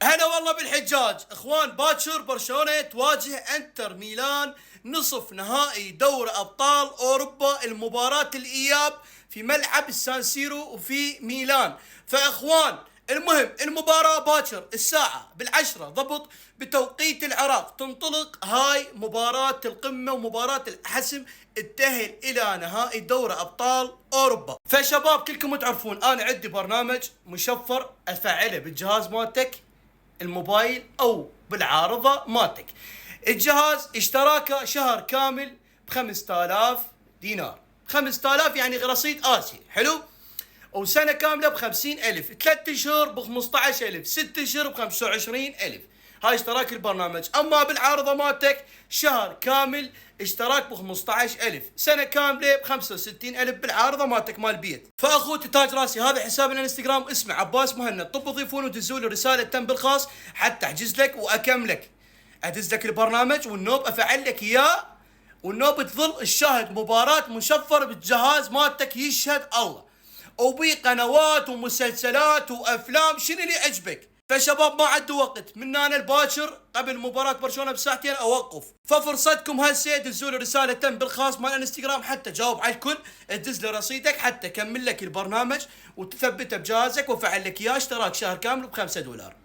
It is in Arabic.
هلا والله بالحجاج. اخوان، باكر برشلونة تواجه انتر ميلان نصف نهائي دوري ابطال اوروبا، المباراة الاياب في ملعب السان سيرو وفي ميلان. فاخوان، المهم المباراة باكر الساعة 10 ضبط بتوقيت العراق تنطلق. هاي مباراة القمة ومباراة الحسم، التأهل الى نهائي دوري ابطال اوروبا. فشباب كلكم تعرفون انا عندي برنامج مشفر افعله بالجهاز مالتك الموبايل او بالعارضة مالتك. الجهاز اشتراكه شهر كامل ب5000 دينار. 5000 يعني رصيد آسي، حلو. وسنة كاملة ب50000، 3 اشهر ب15000، 6 اشهر ب25000. هاي اشتراك البرنامج. اما بالعارضة مالتك شهر كامل اشتراك ب15000، سنة كاملة ب65000 بالعارضة مالتك مال بيت. فاخوتي تاج راسي، هذا حسابنا الانستغرام اسمه عباس مهند. طب تضيفون وتدزوا لي رسالة تم بالخاص حتى احجز لك واكملك، ادز لك البرنامج والنوب افعل لك اياه، والنوب تظل الشاهد مباراة مشفر بالجهاز مالتك يشهد الله، وبي قنوات ومسلسلات وافلام شنو اللي عجبك. فشباب ما عندي وقت من انا الباكر قبل مباراة برشلونة بساعتين اوقف. ففرصتكم هسه دزوا لي رسالة تم بالخاص مال الانستغرام حتى جاوب على الكل، ادز لي رصيدك حتى اكمل لك البرنامج وتثبته بجهازك وفعل لك اياه اشتراك شهر كامل ب5 دولار.